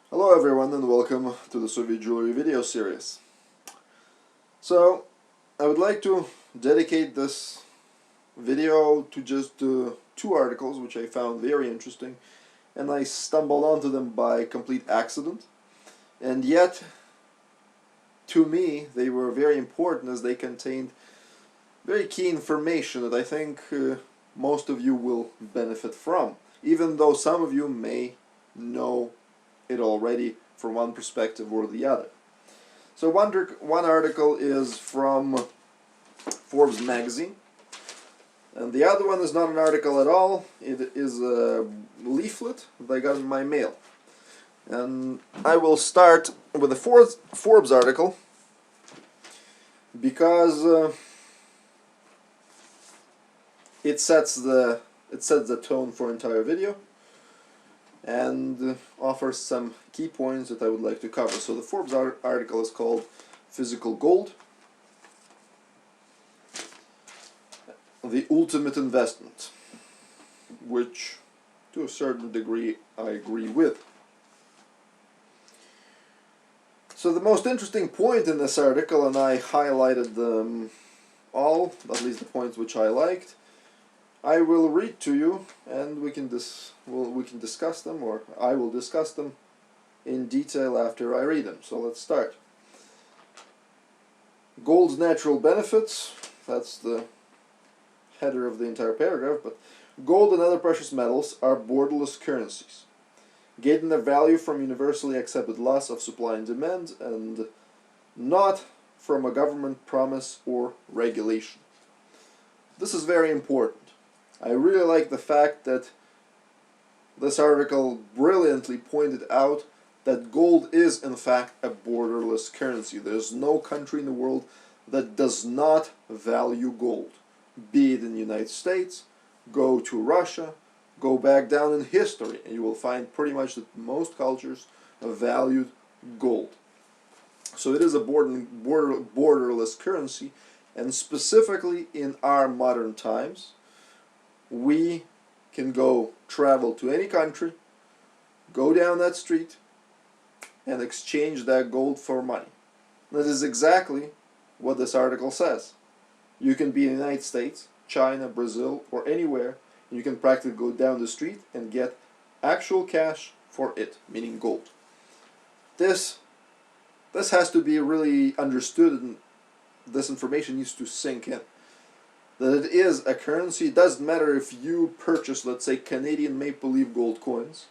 Hello everyone and welcome to the Soviet jewelry video series. So, I would like to dedicate this video to just two articles which I found very interesting, and I stumbled onto them by complete accident, and yet to me they were very important as they contained very key information that I think most of you will benefit from, even though some of you may know it already from one perspective or the other. So one article is from Forbes magazine, and the other one is not an article at all. It is a leaflet that I got in my mail. And I will start with the Forbes article because it sets the tone for entire video and offers some key points that I would like to cover. So the Forbes article is called Physical Gold, the Ultimate Investment, which to a certain degree I agree with. So the most interesting point in this article, and I highlighted them all, at least the points which I liked, I will read to you, and we can discuss them, or I will discuss them in detail after I read them. So let's start. Gold's natural benefits, that's the header of the entire paragraph, but gold and other precious metals are borderless currencies, getting their value from universally accepted laws of supply and demand, and not from a government promise or regulation. This is very important. I really like the fact that this article brilliantly pointed out that gold is in fact a borderless currency. There's no country in the world that does not value gold. Be it in the United States, go to Russia, go back down in history, and you will find pretty much that most cultures have valued gold. So it is a borderless currency, and specifically in our modern times, we can travel to any country, go down that street, and exchange that gold for money. That is exactly what this article says. You can be in the United States, China, Brazil, or anywhere, and you can practically go down the street and get actual cash for it, meaning gold. This has to be really understood, and this information needs to sink in. That it is a currency. It doesn't matter if you purchase, let's say, Canadian maple leaf gold coins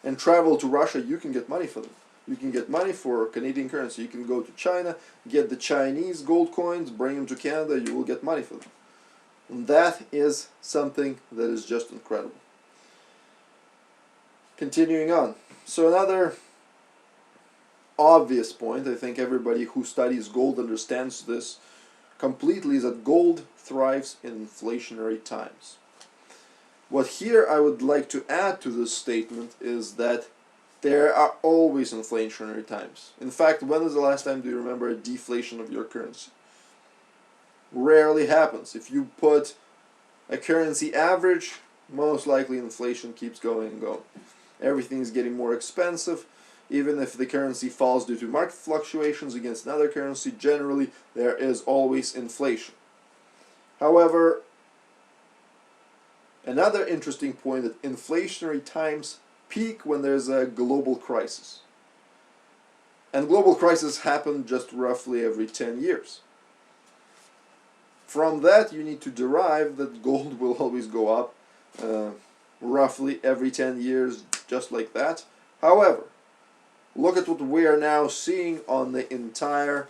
and travel to Russia, you can get money for them. You can get money for Canadian currency. You can go to China, get the Chinese gold coins, bring them to Canada, you will get money for them. And that is something that is just incredible. Continuing on. So another obvious point, I think everybody who studies gold understands this completely, is that gold thrives in inflationary times. What here I would like to add to this statement is that there are always inflationary times. In fact, when is the last time do you remember a deflation of your currency? Rarely happens. If you put a currency average, most likely inflation keeps going and going. Everything is getting more expensive. Even if the currency falls due to market fluctuations against another currency, generally there is always inflation. However, another interesting point that inflationary times peak when there's a global crisis. And global crises happen just roughly every 10 years. From that you need to derive that gold will always go up roughly every 10 years, just like that. However, look at what we are now seeing on the entire,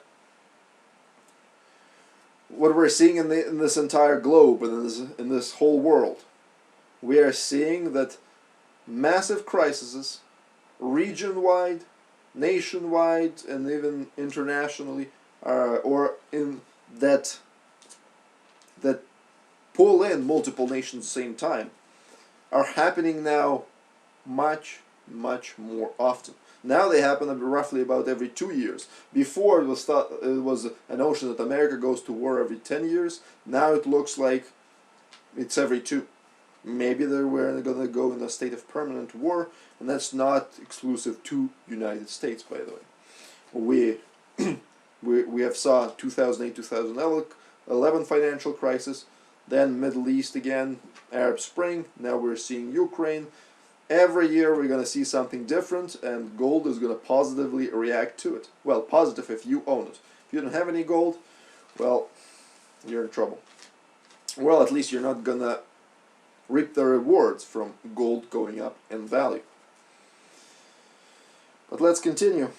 what we're seeing in this entire globe and in this whole world. We are seeing that massive crises, region-wide, nationwide, and even internationally, that pull in multiple nations at the same time, are happening now much more often. Now they happen roughly about every 2 years. Before it was a notion that America goes to war every 10 years. Now it looks like it's every 2. maybe we're going to go in a state of permanent war, and that's not exclusive to United States, by the way. We have saw 2008-2011 financial crisis, then Middle East again, Arab Spring, now we're seeing Ukraine. Every year we're going to see something different, and gold is going to positively react to it. Well, positive if you own it. If you don't have any gold, well, you're in trouble. Well, at least you're not going to reap the rewards from gold going up in value. But let's continue.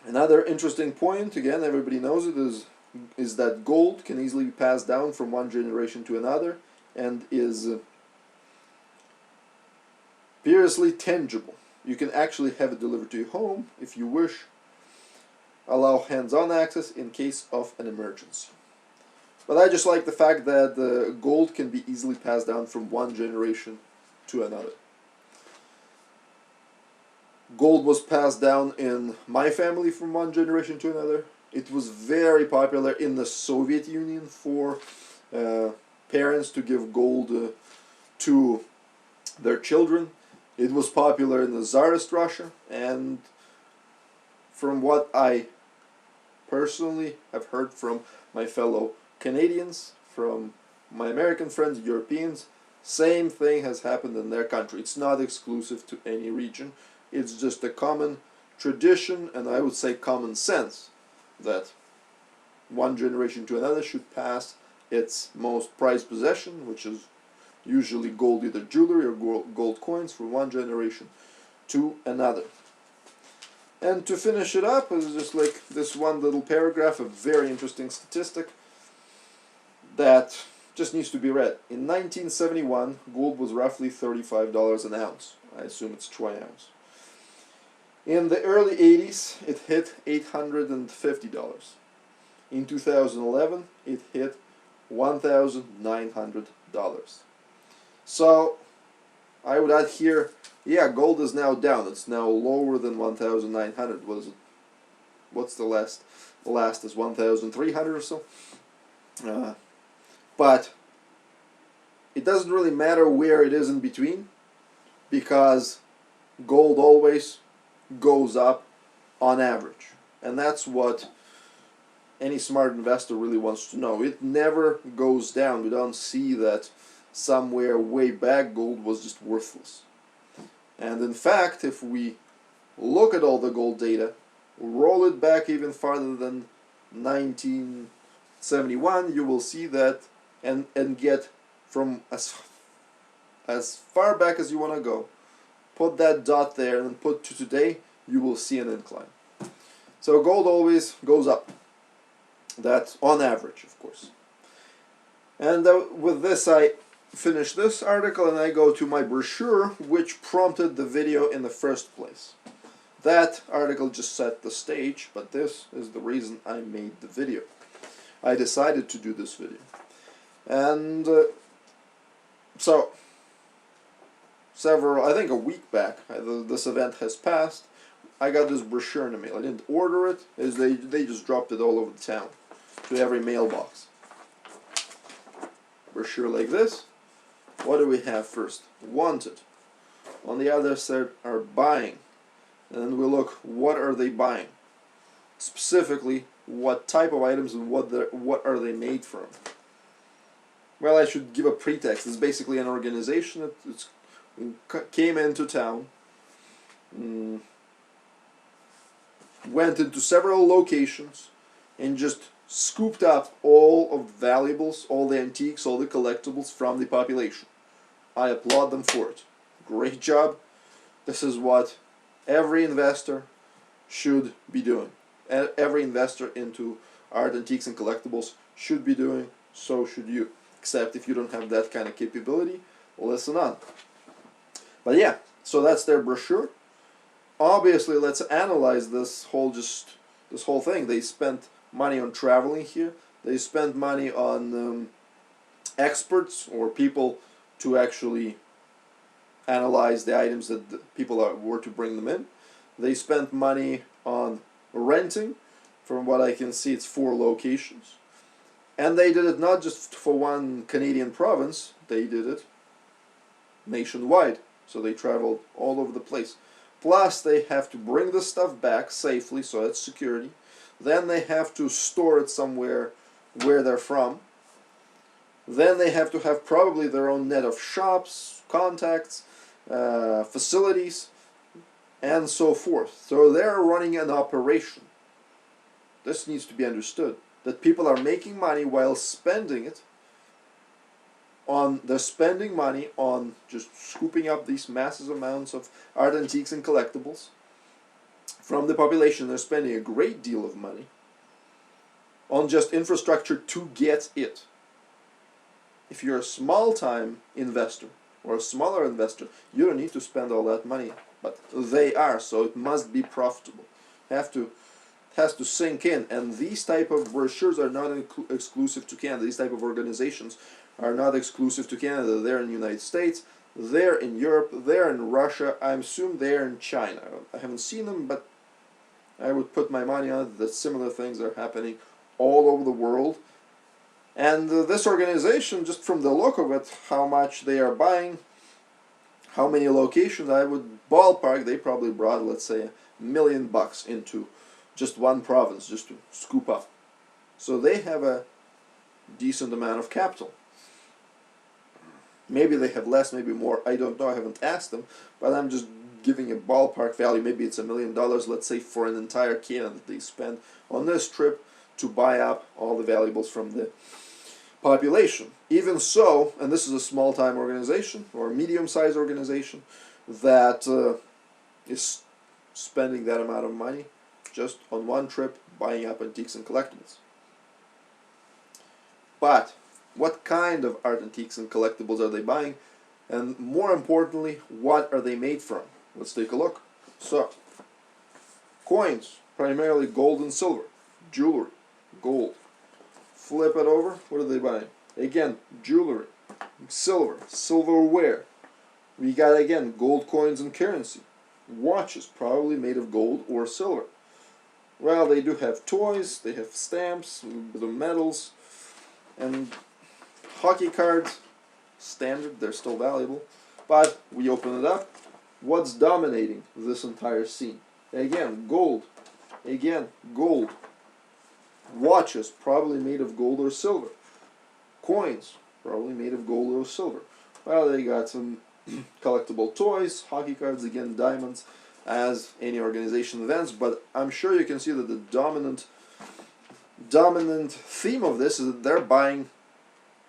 Another interesting point, again, everybody knows it, is that gold can easily be passed down from one generation to another and is fiercely tangible. You can actually have it delivered to your home if you wish. Allow hands-on access in case of an emergency. But I just like the fact that the gold can be easily passed down from one generation to another. Gold was passed down in my family from one generation to another. It was very popular in the Soviet Union for parents to give gold to their children. It was popular in the Tsarist Russia, and from what I personally have heard from my fellow Canadians, from my American friends, Europeans, same thing has happened in their country. It's not exclusive to any region. It's just a common tradition, and I would say common sense, that one generation to another should pass its most prized possession, which is usually gold, either jewelry or gold coins, from one generation to another. And to finish it up, is just like this one little paragraph, a very interesting statistic that just needs to be read. In 1971, gold was roughly $35 an ounce. I assume it's troy ounce. In the early 80s, it hit $850. In 2011, it hit $1,900. So, I would add here, yeah, gold is now down. It's now lower than 1,900. What is it? What's the last? The last is 1,300 or so. But it doesn't really matter where it is in between, because gold always goes up on average. And that's what any smart investor really wants to know. It never goes down. We don't see that somewhere way back gold was just worthless. And in fact, if we look at all the gold data, roll it back even farther than 1971, you will see that, and get from as far back as you want to go, put that dot there and put to today, you will see an incline. So gold always goes up. That's on average, of course. And with this I finish this article and I go to my brochure, which prompted the video in the first place. That article just set the stage, but this is the reason I made the video. I decided to do this video. And so, I think a week back, this event has passed, I got this brochure in the mail. I didn't order it, as they just dropped it all over the town, to every mailbox. Brochure like this. What do we have first? Wanted. On the other side are buying. And then we look, what are they buying? Specifically, what type of items and what are they made from? Well, I should give a pretext. It's basically an organization that came into town, went into several locations, and just scooped up all of the valuables, all the antiques, all the collectibles from the population. I applaud them for it. Great job. This is what every investor should be doing. Every investor into art, antiques, and collectibles should be doing. So should you. Except if you don't have that kind of capability, listen on. But yeah, so that's their brochure. Obviously, let's analyze this whole thing. They spent money on traveling here. They spent money on experts or people to actually analyze the items that the people were to bring them in. They spent money on renting. From what I can see, it's 4 locations. And they did it not just for one Canadian province, they did it nationwide. So they traveled all over the place. Plus, they have to bring the stuff back safely, so that's security. Then they have to store it somewhere where they're from. Then they have to have probably their own net of shops, contacts, facilities, and so forth. So they're running an operation. This needs to be understood. That people are making money while spending it on, they're spending money on just scooping up these massive amounts of art, antiques, and collectibles from the population. They're spending a great deal of money on just infrastructure to get it. If you're a small-time investor or a smaller investor, you don't need to spend all that money, but they are, so it must be profitable. Has to sink in, and these type of brochures are not exclusive to Canada. These type of organizations are not exclusive to Canada. They're in the United States, they're in Europe, they're in Russia, I assume they're in China. I haven't seen them, but I would put my money on it that similar things are happening all over the world. And this organization, just from the look of it, how much they are buying, how many locations, I would ballpark, they probably brought, let's say, $1 million into just one province, just to scoop up. So they have a decent amount of capital. Maybe they have less, maybe more, I don't know, I haven't asked them, but I'm just giving a ballpark value. Maybe it's $1 million, let's say, for an entire Canada that they spend on this trip to buy up all the valuables from the population. Even so, and this is a small-time organization, or a medium-sized organization, that is spending that amount of money just on one trip buying up antiques and collectibles. But what kind of art, antiques, and collectibles are they buying? And more importantly, what are they made from? Let's take a look. So, coins, primarily gold and silver. Jewelry, gold. Flip it over, what are they buying? Again, jewelry, silver, silverware. We got, again, gold coins and currency. Watches, probably made of gold or silver. Well, they do have toys, they have stamps, a bit of medals, and hockey cards, standard, they're still valuable. But we open it up, what's dominating this entire scene? Again, gold. Again, gold. Watches, probably made of gold or silver. Coins, probably made of gold or silver. Well, they got some collectible toys, hockey cards, again, diamonds, as any organization events, but I'm sure you can see that the dominant theme of this is that they're buying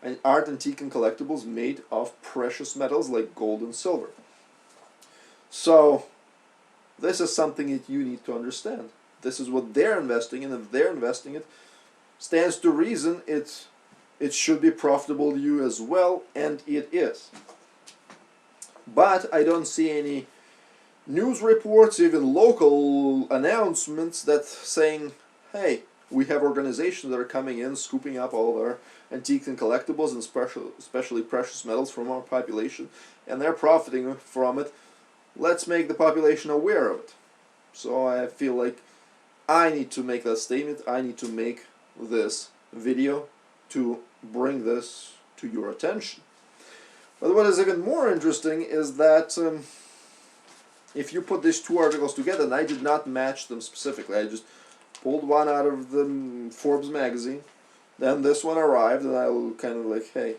an art, antique, and collectibles made of precious metals like gold and silver. So this is something that you need to understand. This is what they're investing in. If they're investing it, stands to reason it should be profitable to you as well, and it is. But I don't see any news reports, even local announcements that saying, hey, we have organizations that are coming in, scooping up all our antiques and collectibles, and especially precious metals from our population, and they're profiting from it. Let's make the population aware of it. So I feel like I need to make that statement. I need to make this video to bring this to your attention. But what is even more interesting is that if you put these two articles together, and I did not match them specifically, I just pulled one out of the Forbes magazine, then this one arrived, and I was kind of like, hey,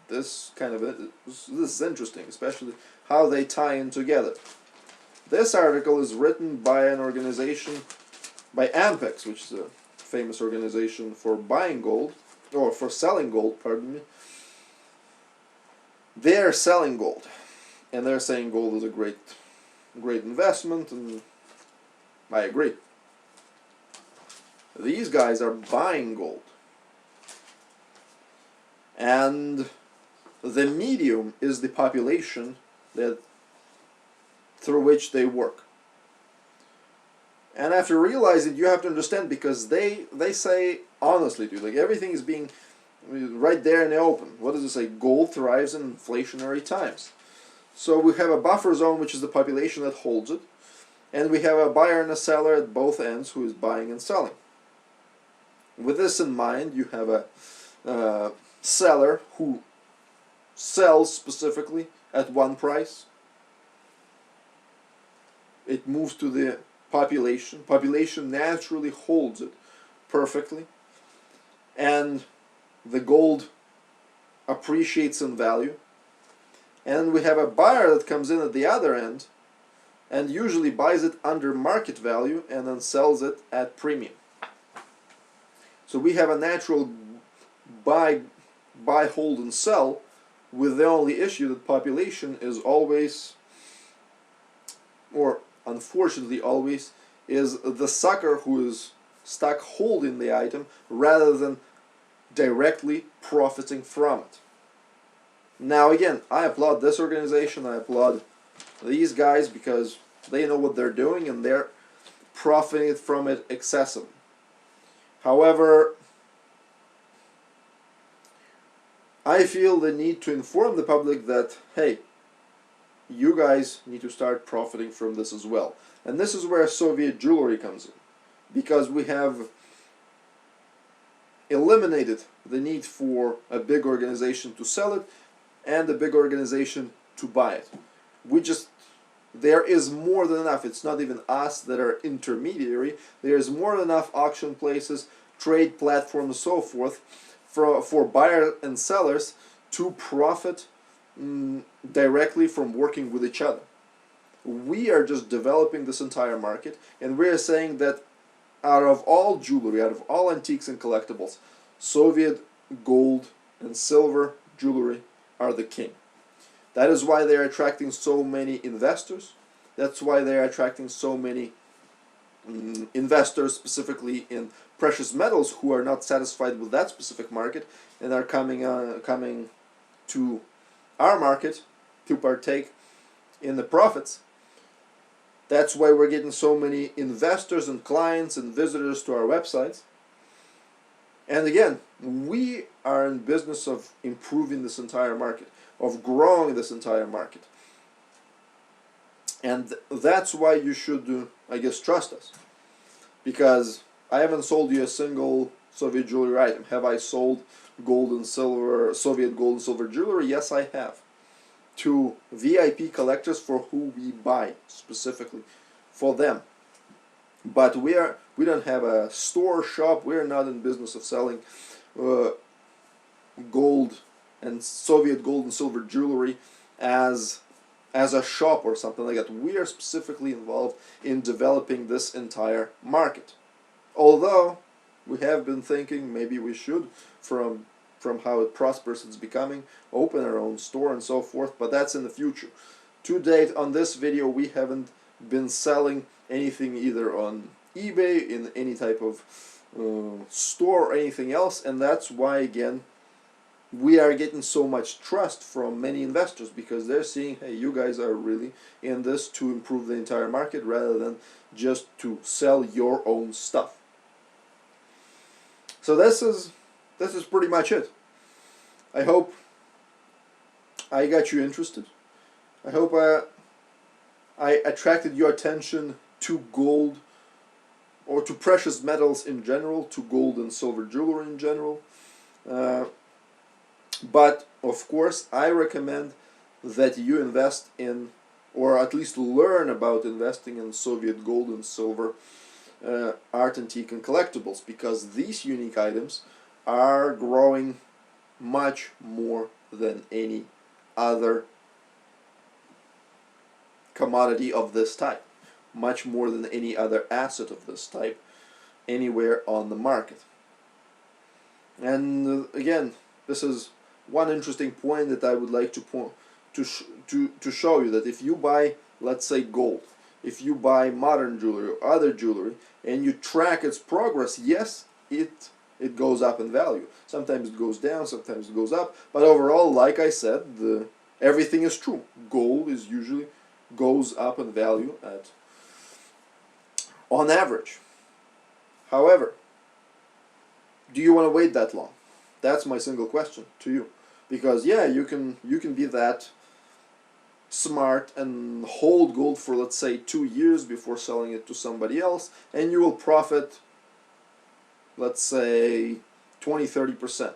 this is interesting, especially how they tie in together. This article is written by an organization, by Ampex, which is a famous organization for buying gold, or for selling gold, pardon me. They're selling gold, and they're saying gold is a great investment, and I agree. These guys are buying gold, and the medium is the population that through which they work. And after realizing, you have to understand, because they say honestly, dude, like everything is being right there in the open. What does it say? Gold thrives in inflationary times. So we have a buffer zone, which is the population that holds it, and we have a buyer and a seller at both ends who is buying and selling. With this in mind, you have a seller who sells specifically at one price. It moves to the population. Population naturally holds it perfectly, and the gold appreciates in value. And we have a buyer that comes in at the other end and usually buys it under market value and then sells it at premium. So we have a natural buy, hold, and sell, with the only issue that population is always, or unfortunately always, is the sucker who is stuck holding the item rather than directly profiting from it. Now again, I applaud this organization, I applaud these guys because they know what they're doing and they're profiting from it excessively. However, I feel the need to inform the public that, hey, you guys need to start profiting from this as well. And this is where Soviet jewelry comes in, because we have eliminated the need for a big organization to sell it and a big organization to buy it. There is more than enough. It's not even us that are intermediary. There is more than enough auction places, trade platforms, so forth, for buyers and sellers to profit directly from working with each other. We are just developing this entire market, and we are saying that out of all jewelry, out of all antiques and collectibles, Soviet gold and silver jewelry are the king. That is why they are attracting so many investors. That's why they are attracting so many investors, specifically in precious metals, who are not satisfied with that specific market and are coming to our market to partake in the profits. That's why we're getting so many investors and clients and visitors to our websites. And again, we are in business of improving this entire market, of growing this entire market. And that's why you should, I guess, trust us. Because I haven't sold you a single Soviet jewelry item. Have I sold gold and silver, Soviet gold and silver jewelry? Yes, I have. To VIP collectors for who we buy specifically for them. But we don't have a store shop. We're not in business of selling gold and Soviet gold and silver jewelry as a shop or something like that. We are specifically involved in developing this entire market. Although we have been thinking maybe we should, from how it prospers it's becoming, open our own store and so forth, but that's in the future. To date, on this video, we haven't been selling anything either on eBay, in any type of store or anything else, and that's why, again, we are getting so much trust from many investors, because they're seeing, hey, you guys are really in this to improve the entire market rather than just to sell your own stuff. So this is pretty much it. I hope I got you interested. I hope I attracted your attention to gold, or to precious metals in general, to gold and silver jewelry in general. But of course, I recommend that you invest in, or at least learn about investing in Soviet gold and silver art, antique, and collectibles, because these unique items are growing much more than any other commodity of this type, much more than any other asset of this type anywhere on the market. And again, this is one interesting point that I would like to show you, that if you buy, let's say, gold, if you buy modern jewelry or other jewelry, and you track its progress, yes, it goes up in value. Sometimes it goes down, sometimes it goes up, but overall, like I said, everything is true. Gold is usually goes up in value on average. However, do you want to wait that long? That's my single question to you. Because yeah, you can be that smart and hold gold for, let's say, 2 years before selling it to somebody else, and you will profit, let's say, 20-30%.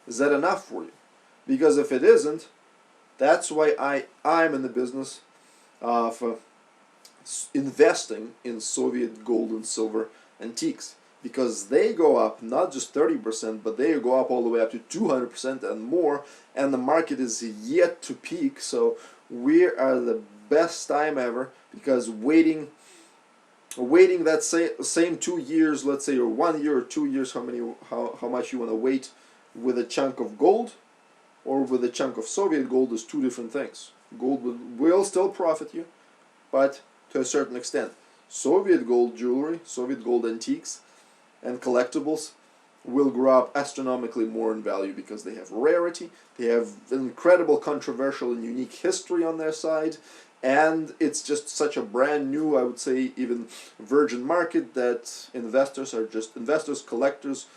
Is that enough for you? Because if it isn't, that's why I'm in the business of investing in Soviet gold and silver antiques, because they go up not just 30%, but they go up all the way up to 200% and more, and the market is yet to peak. So we are the best time ever, because waiting that same 2 years, let's say, or 1 year or 2 years, how much you want to wait with a chunk of gold or with a chunk of Soviet gold is two different things. Gold will still profit you, but to a certain extent. Soviet gold jewelry, Soviet gold antiques, and collectibles will grow up astronomically more in value, because they have rarity, they have incredible controversial and unique history on their side, and it's just such a brand new, I would say, even virgin market, that investors, collectors,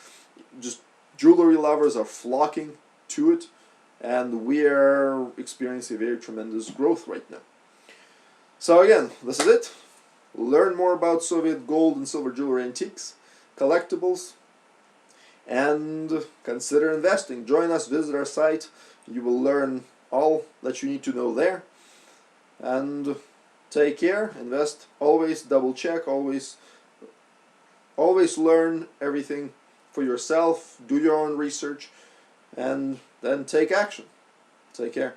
just jewelry lovers are flocking to it, and we are experiencing a very tremendous growth right now. So again, this is it. Learn more about Soviet gold and silver jewelry antiques, collectibles, and consider investing. Join us, visit our site. You will learn all that you need to know there. And take care, invest, always double check, always learn everything for yourself, do your own research, and then take action. Take care.